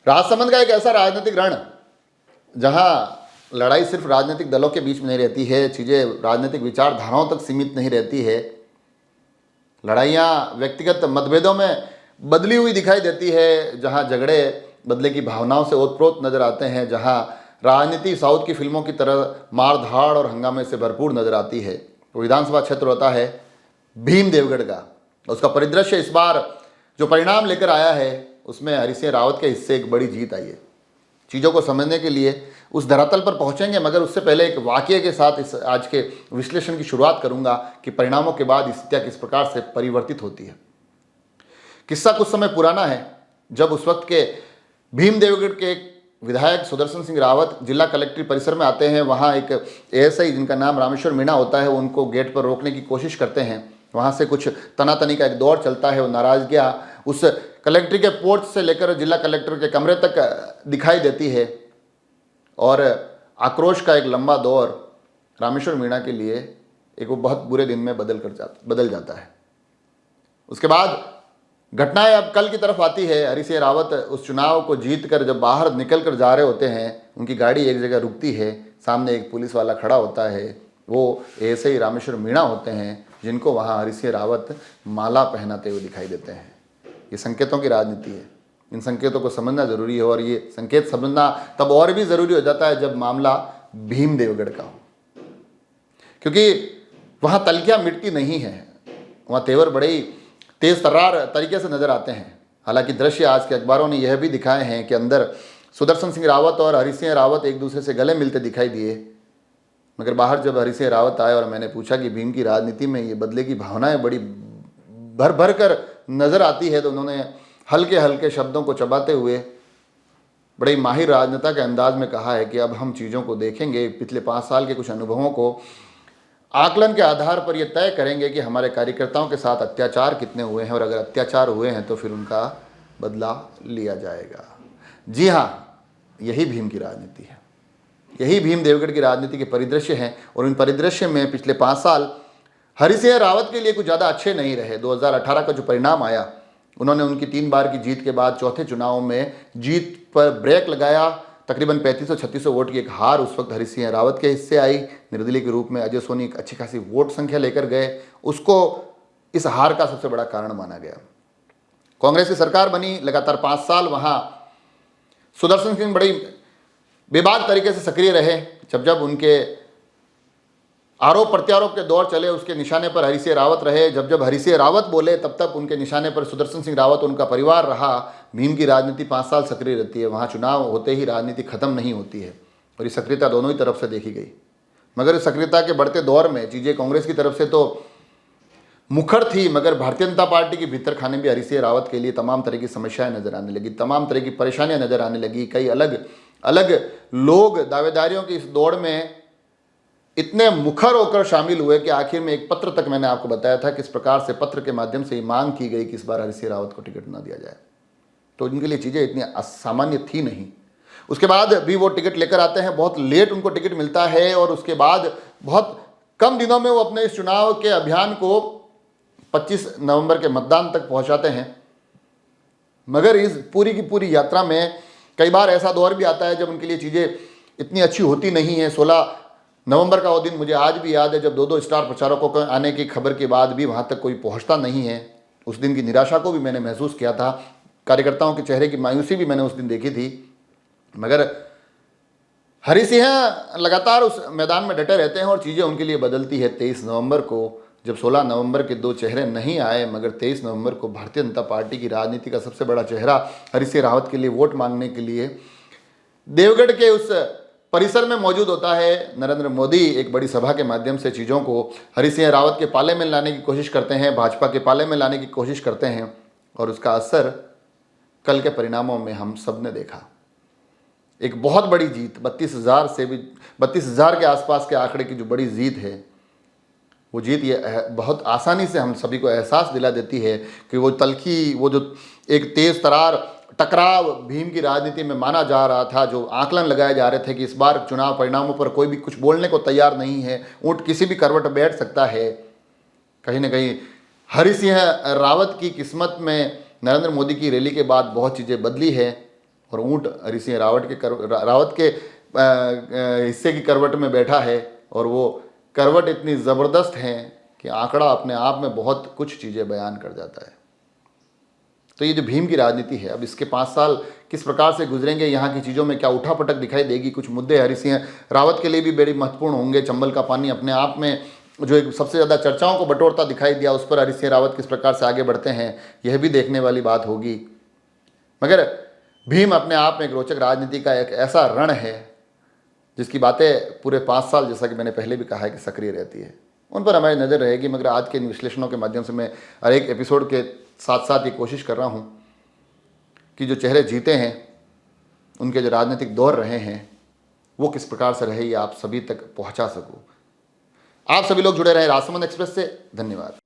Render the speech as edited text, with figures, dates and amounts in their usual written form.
राजसमंद का एक ऐसा राजनीतिक रण जहां लड़ाई सिर्फ राजनीतिक दलों के बीच में नहीं रहती है, चीज़ें राजनीतिक विचारधाराओं तक सीमित नहीं रहती है, लड़ाइयाँ व्यक्तिगत मतभेदों में बदली हुई दिखाई देती है, जहां झगड़े बदले की भावनाओं से ओतप्रोत नजर आते हैं, जहां राजनीति साउथ की फिल्मों की तरह मार धाड़ और हंगामे से भरपूर नजर आती है। तो विधानसभा क्षेत्र होता है भीम देवगढ़ का। उसका परिदृश्य इस बार जो परिणाम लेकर आया है उसमें हरि सिंह रावत के हिस्से एक बड़ी जीत आई है। चीज़ों को समझने के लिए उस धरातल पर पहुंचेंगे, मगर उससे पहले एक वाकये के साथ इस आज के विश्लेषण की शुरुआत करूंगा कि परिणामों के बाद स्थितियां किस प्रकार से परिवर्तित होती है। किस्सा कुछ समय पुराना है, जब उस वक्त के भीम देवगढ़ के एक विधायक सुदर्शन सिंह रावत जिला कलेक्ट्रेट परिसर में आते हैं। वहाँ एक एएसआई जिनका नाम रामेश्वर मीणा होता है, उनको गेट पर रोकने की कोशिश करते हैं। वहाँ से कुछ तनातनी का एक दौर चलता है। वो नाराजगियाँ उस कलेक्ट्रेट के पोर्च से लेकर जिला कलेक्टर के कमरे तक दिखाई देती है और आक्रोश का एक लंबा दौर रामेश्वर मीणा के लिए एक वो बहुत बुरे दिन में बदल जाता है। उसके बाद घटनाएं अब कल की तरफ आती है। हरि सिंह रावत उस चुनाव को जीत कर जब बाहर निकल कर जा रहे होते हैं, उनकी गाड़ी एक जगह रुकती है, सामने एक पुलिस वाला खड़ा होता है। वो ऐसे ही रामेश्वर मीणा होते हैं, जिनको वहाँ हरि सिंह रावत माला पहनाते हुए दिखाई देते हैं। ये संकेतों की राजनीति है, इन संकेतों को समझना जरूरी है और ये संकेत समझना तब और भी जरूरी हो जाता है जब मामला भीम देवगढ़ का हो, क्योंकि वहाँ तलखियाँ मिटती नहीं है, वहाँ तेवर बड़े ही तेज तर्रार तरीके से नजर आते हैं। हालांकि दृश्य आज के अखबारों ने यह भी दिखाए हैं कि अंदर सुदर्शन सिंह रावत और हरि सिंह रावत एक दूसरे से गले मिलते दिखाई दिए, मगर बाहर जब हरि सिंह रावत आए और मैंने पूछा कि भीम की राजनीति में ये बदले की भावनाएं बड़ी भर भर कर नजर आती है, तो उन्होंने हल्के हल्के शब्दों को चबाते हुए बड़े माहिर राजनेता के अंदाज में कहा है कि अब हम चीज़ों को देखेंगे, पिछले 5 साल के कुछ अनुभवों को आकलन के आधार पर यह तय करेंगे कि हमारे कार्यकर्ताओं के साथ अत्याचार कितने हुए हैं और अगर अत्याचार हुए हैं तो फिर उनका बदला लिया जाएगा। जी हाँ, यही भीम की राजनीति है, यही भीम देवगढ़ की राजनीति के परिदृश्य हैं। और इन परिदृश्य में पिछले 5 साल हरि सिंह रावत के लिए कुछ ज़्यादा अच्छे नहीं रहे। 2018 का जो परिणाम आया, उन्होंने उनकी 3 बार की जीत के बाद चौथे चुनाव में जीत पर ब्रेक लगाया। तकरीबन 3500-3600 वोट की एक हार उस वक्त हरि सिंह रावत के हिस्से आई। निर्दलीय के रूप में अजय सोनी एक अच्छी खासी वोट संख्या लेकर गए, उसको इस हार का सबसे बड़ा कारण माना गया। कांग्रेस की सरकार बनी, लगातार 5 साल वहाँ सुदर्शन सिंह बड़ी बेबाक तरीके से सक्रिय रहे। जब जब उनके आरोप प्रत्यारोप के दौर चले, उसके निशाने पर हरि सिंह रावत रहे। जब जब हरि सिंह रावत बोले, तब तक उनके निशाने पर सुदर्शन सिंह रावत उनका परिवार रहा। भीम की राजनीति 5 साल सक्रिय रहती है, वहाँ चुनाव होते ही राजनीति खत्म नहीं होती है और ये सक्रियता दोनों ही तरफ से देखी गई। मगर इस सक्रियता के बढ़ते दौर में चीज़ें कांग्रेस की तरफ से तो मुखर थी, मगर भारतीय जनता पार्टी के भीतर खाने भी हरि सिंह रावत के लिए तमाम तरह की समस्याएं नजर आने लगी, तमाम तरह की परेशानियां नजर आने लगी। कई अलग अलग लोग दावेदारियों की इस दौड़ में इतने मुखर होकर शामिल हुए कि आखिर में एक पत्र तक मैंने आपको बताया था किस प्रकार से पत्र के माध्यम से ये मांग की गई कि इस बार हरि सिंह रावत को टिकट न दिया जाए। तो इनके लिए चीज़ें इतनी असामान्य थी नहीं। उसके बाद भी वो टिकट लेकर आते हैं, बहुत लेट उनको टिकट मिलता है और उसके बाद बहुत कम दिनों में वो अपने इस चुनाव के अभियान को 25 नवंबर के मतदान तक पहुंचाते हैं। मगर इस पूरी की पूरी यात्रा में कई बार ऐसा दौर भी आता है जब उनके लिए चीज़ें इतनी अच्छी होती नहीं है। 16 नवंबर का वो दिन मुझे आज भी याद है, जब 2-2 स्टार प्रचारकों के आने की खबर के बाद भी वहाँ तक कोई पहुँचता नहीं है। उस दिन की निराशा को भी मैंने महसूस किया था, कार्यकर्ताओं के चेहरे की मायूसी भी मैंने उस दिन देखी थी। मगर हरि सिंह लगातार उस मैदान में डटे रहते हैं और चीज़ें उनके लिए बदलती है 23 नवंबर को, जब 16 नवंबर के 2 चेहरे नहीं आए, मगर 23 नवंबर को भारतीय जनता पार्टी की राजनीति का सबसे बड़ा चेहरा हरि सिंह रावत के लिए वोट मांगने के लिए देवगढ़ के उस परिसर में मौजूद होता है। नरेंद्र मोदी एक बड़ी सभा के माध्यम से चीज़ों को हरि सिंह रावत के पाले में लाने की कोशिश करते हैं, भाजपा के पाले में लाने की कोशिश करते हैं और उसका असर कल के परिणामों में हम सब ने देखा। एक बहुत बड़ी जीत, 32,000 के आसपास के आंकड़े की जो बड़ी जीत है, वो जीत ये बहुत आसानी से हम सभी को एहसास दिला देती है कि वो तलखी, वो जो एक तेज तरार टकराव भीम की राजनीति में माना जा रहा था, जो आकलन लगाए जा रहे थे कि इस बार चुनाव परिणामों पर कोई भी कुछ बोलने को तैयार नहीं है, ऊँट किसी भी करवट बैठ सकता है, कहीं ना कहीं हरि सिंह रावत की किस्मत में नरेंद्र मोदी की रैली के बाद बहुत चीज़ें बदली है। और ऊँट हरि सिंह रावत के हिस्से की करवट में बैठा है, और वो करवट इतनी ज़बरदस्त है कि आंकड़ा अपने आप में बहुत कुछ चीज़ें बयान कर जाता है। तो ये जो भीम की राजनीति है, अब इसके 5 साल किस प्रकार से गुजरेंगे, यहाँ की चीज़ों में क्या उठापटक दिखाई देगी, कुछ मुद्दे हरि सिंह रावत के लिए भी बड़ी महत्वपूर्ण होंगे। चंबल का पानी अपने आप में जो एक सबसे ज़्यादा चर्चाओं को बटोरता दिखाई दिया, उस पर हरि सिंह रावत किस प्रकार से आगे बढ़ते हैं, यह भी देखने वाली बात होगी। मगर भीम अपने आप में एक रोचक राजनीति का एक ऐसा रण है जिसकी बातें पूरे 5 साल, जैसा कि मैंने पहले भी कहा है, कि सक्रिय रहती है। उन पर हमारी नज़र रहेगी। मगर आज के इन विश्लेषणों के माध्यम से मैं हर एक एपिसोड के साथ साथ ये कोशिश कर रहा हूँ कि जो चेहरे जीते हैं, उनके जो राजनीतिक दौर रहे हैं, वो किस प्रकार से रहे, ये आप सभी तक पहुँचा सकूँ। आप सभी लोग जुड़े रहे राजसमंद एक्सप्रेस से। धन्यवाद।